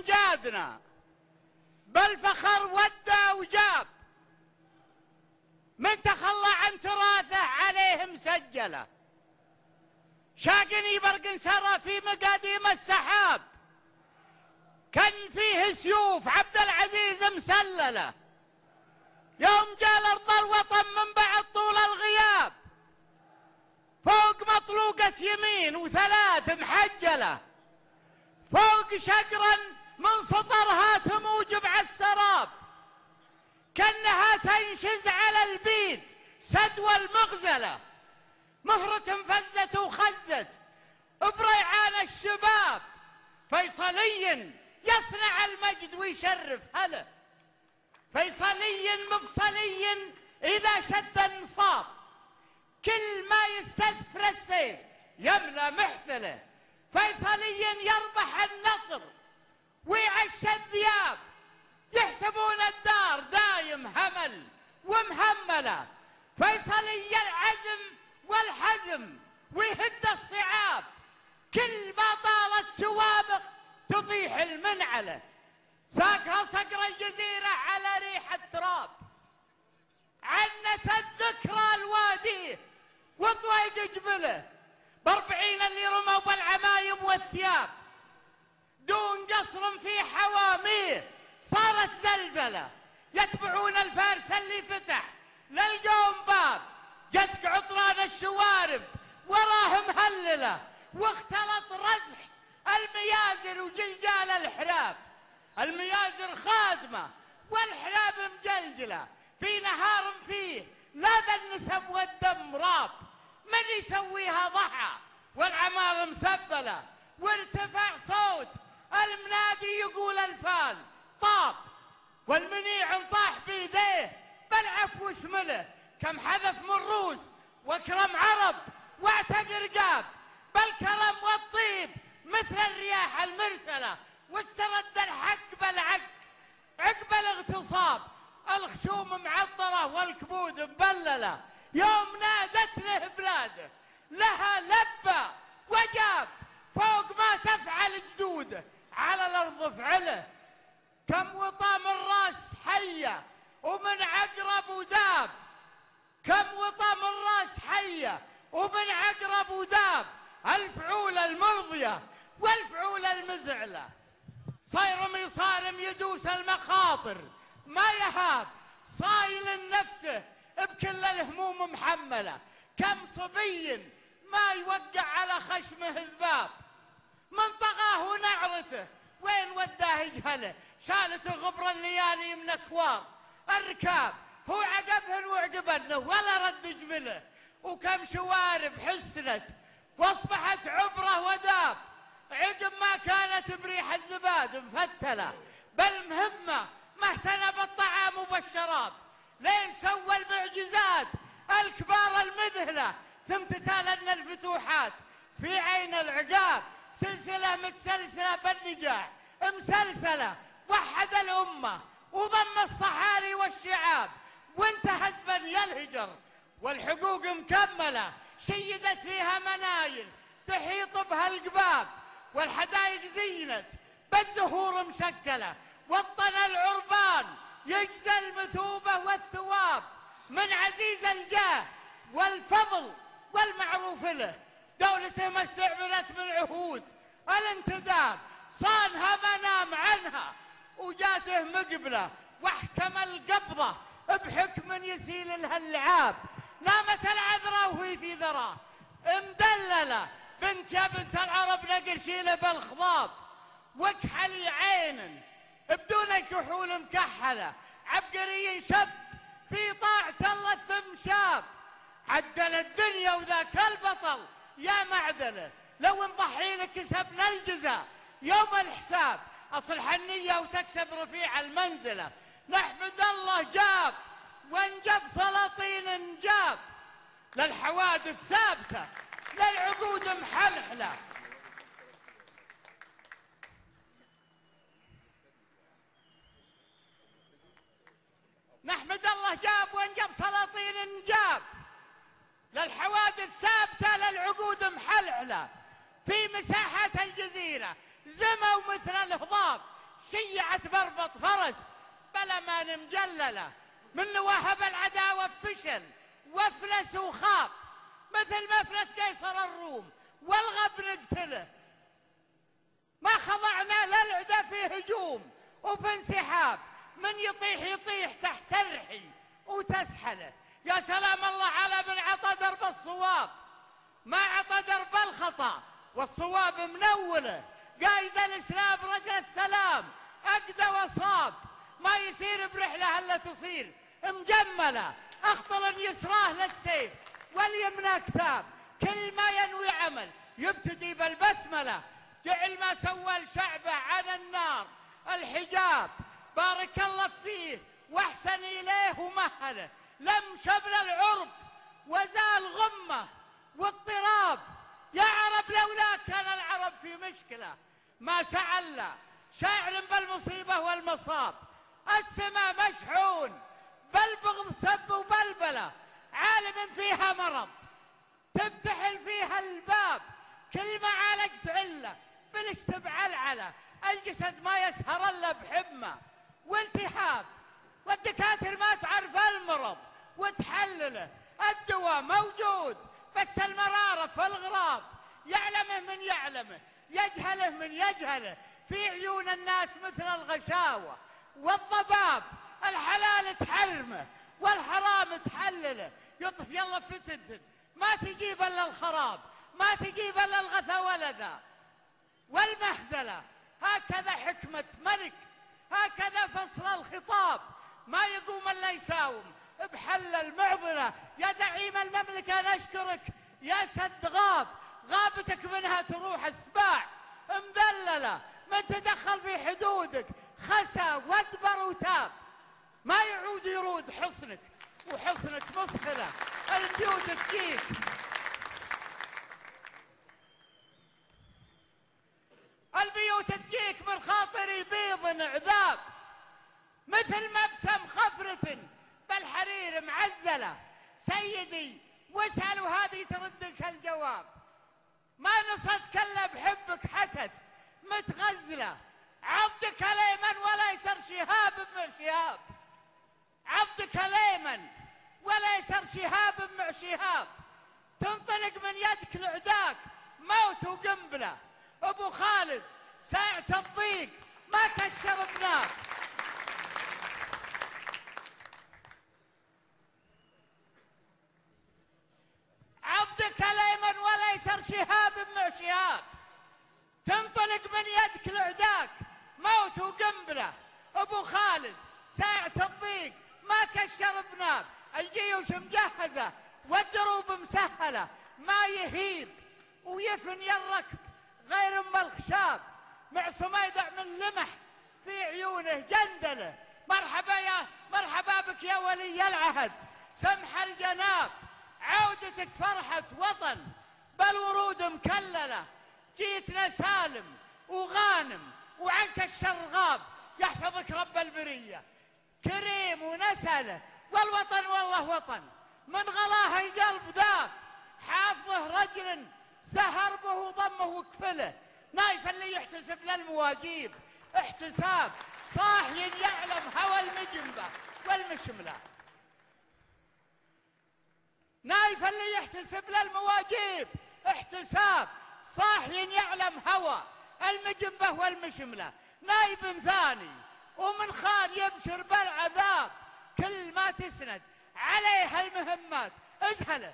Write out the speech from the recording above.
أمجادنا، بالفخر ودى وجاب، من تخلى عن تراثه عليه مسجله، شاقني برق سرى في مقاديم السحاب، كان فيه سيوف عبد العزيز مسلله، يوم جاء الأرض الوطن من بعد طول الغياب، فوق مطلوقة يمين وثلاث محجلة، فوق شقرا من سطرها تموج بعالسراب، كأنها تنشز على البيد سدوى المغزلة، مهرة فزت وخزت بريعان الشباب، فيصلي يصنع المجد ويشرف هله، فيصلي مفصلي إذا شد النصاب، كل ما يستثفر السيف يملى محفله، فيصلي يربح النصر ويعش الذياب، يحسبون الدار دايم همل ومهمله، فيصلي العزم والحزم ويهد الصعاب، كل ما طالت شوامخ تطيح المنعله، ساقها صقر الجزيره على ريح التراب، عنت الذكرى الوادي وطويق جبله، ب40 اللي رموا بالعمايم والثياب، دون قصر في حواميه صارت زلزله، يتبعون الفارس اللي فتح للقوم باب، جتك عطران الشوارب وراه مهلله، واختلط رزح الميازر وجلجال الحلاب، الميازر خادمه والحلاب مجلجله، في نهار فيه لا ذا النسب والدم راب، من يسويها ضحى والعمار مسبله، وارتفع صوت المنادي يقول الفال طاب، والمنيع انطاح بيديه بالعفو شمله، كم حذف من روس واكرم عرب واعتق رقاب، بالكرم والطيب مثل الرياح المرسله، واسترد الحق بالعق عقب الاغتصاب، الخشوم معطره والكبود مبلله، يوم نادت له بلاده لها لبى وجاب، فوق ما تفعل جدوده على الارض فعله، كم وطى من راس حيه ومن عقرب وداب، كم وطى من راس حيه ومن عقرب وداب، الفعول المرضيه والفعول المزعله، صيرم يصارم يدوس المخاطر ما يهاب، صايل نفسه بكل الهموم محمله، كم صبي ما يوقع على خشمه الذباب، من طغاه نعرته وين وداه يجهله، شالته غبر الليالي من اكواب الركاب، هو عقبهن وعقبنه ولا رد جبله، وكم شوارب حسنت واصبحت عبره وداب، عقب ما كانت بريح الزباد مفتله، بل مهمه ما اهتنى بالطعام وبالشراب، لين سوى المعجزات الكبار المذهله، ثم تتالن الفتوحات في عين العقاب، سلسله متسلسله بالنجاح مسلسله، وحد الامه وضم الصحاري والشعاب، وانتهت بني الهجر والحقوق مكمله، شيدت فيها منايل تحيط بها القباب، والحدائق زينت بالزهور مشكله، وطن العربان يجزى المثوبه والثواب، من عزيز الجاه والفضل والمعروف له، دولته ما استعملت من عهود الانتداب، صانها ما نام عنها وجاته مقبله، واحكم القبضه بحكم يسيل لها اللعاب، نامت العذراء وهي في ذراه مدلله، بنت يا بنت العرب نقر شيله بالخضاب، واكحلي عين بدون الكحول مكحله، عبقري شب في طاعة الله ثم شاب، عدل الدنيا وذاك البطل يا معدله، لو نضحي لك كسبنا الجزاء يوم الحساب، اصلح النية وتكسب رفيع المنزله، نحمد الله جاب وانجب سلاطين جاب، للحوادث ثابته للعقود محلحله، نحمد الله جاب وانجب سلاطين جاب، للحوادث ثابته للعقود محلحله، في مساحات الجزيره زموا مثل الهضاب، شيعت بربط فرس بلا ما مجلله، من وهب العداوة فشل وافلس وخاب، مثل مفلس قيصر الروم والغب نقتله. ما خضعنا للعدا في هجوم وفي انسحاب، من يطيح تحت الرحي وتسحله. يا سلام الله على من عطى درب الصواب، ما عطى درب الخطأ والصواب منوله. قايد الإسلام رجل السلام أقدى وصاب، ما يصير برحلة إلا تصير مجملة. أخطل يسراه للسيف واليمنى كتاب، كل ما ينوي عمل يبتدي بالبسملة. جعل ما سوى الشعب عن النار الحجاب، بارك الله فيه واحسن إليه ومهله. لم شبل العرب وزال غمه واضطراب، يا عرب لولا كان العرب في مشكلة. ما سعل شاعر بالمصيبة والمصاب، السماء مشحون بالبغض سب وبلبلة. عالم فيها مرض تبتحل فيها الباب، كل ما عالجت عله بالاستبعال على الجسد ما يسهر الا بحمه والتهاب. والدكاتره ما تعرف المرض وتحلله، الدواء موجود بس المراره في الغراب. يعلمه من يعلمه، يجهله من يجهله، في عيون الناس مثل الغشاوه والضباب. الحلال تحرمه والحرام تحلله، يطف يلا فتن ما تجيب الا الخراب، ما تجيب الا الغثى ولذا والمهزله. هكذا حكمه ملك، هكذا فصل الخطاب، ما يقوم الا يساوم بحل المعضله. يا زعيم المملكه نشكرك يا سد غاب، غابتك منها تروح السباع مذلله. من تدخل في حدودك خسى وادبر وتاب، ما يعود يرود حصنك وحصنك مسخله. البيوت تجيك البيوت تجيك من خاطري بيض عذاب، مثل مبسم خفرة بالحرير معزلة. سيدي واسألوا هذه تردك الجواب، ما نصت كلا بحبك حكت متغزلة. عضدك اليمن وليسر شهاب مع شهاب، عضدك اليمن وليسر شهاب مع شهاب. تنطلق من يدك لعداك موت وقنبله. ابو خالد ساعة الضيق ما كسر بناك، عضدك اليمن وليسر شهاب مع شهاب. تنطلق من يدك لعداك موت وقنبله. ابو خالد ساعة الضيق ما كشر بناك، الجيوش مجهزة والدروب مسهلة، ما يهيب ويفني الركب غير ام الخشاب. مع صميدع من لمح في عيونه جندله. مرحبا بك يا ولي العهد سمح الجناب، عودتك فرحة وطن بالورود مكللة. جيتنا سالم وغانم وعنك الشر غاب، يحفظك رب البرية كريم ونسله. والوطن والله وطن من غلاه القلب ذاب، حافظه رجل سهر به وضمه وكفله. نايف اللي يحتسب للمواجيب احتساب، صاحي يعلم هوى المجنبه والمشمله. نايف اللي يحتسب للمواجيب احتساب، صاحي يعلم هوى المجنبه والمشمله. نايب ثاني ومن خان يبشر بالعذاب، كل ما تسند عليها المهمات اذهله.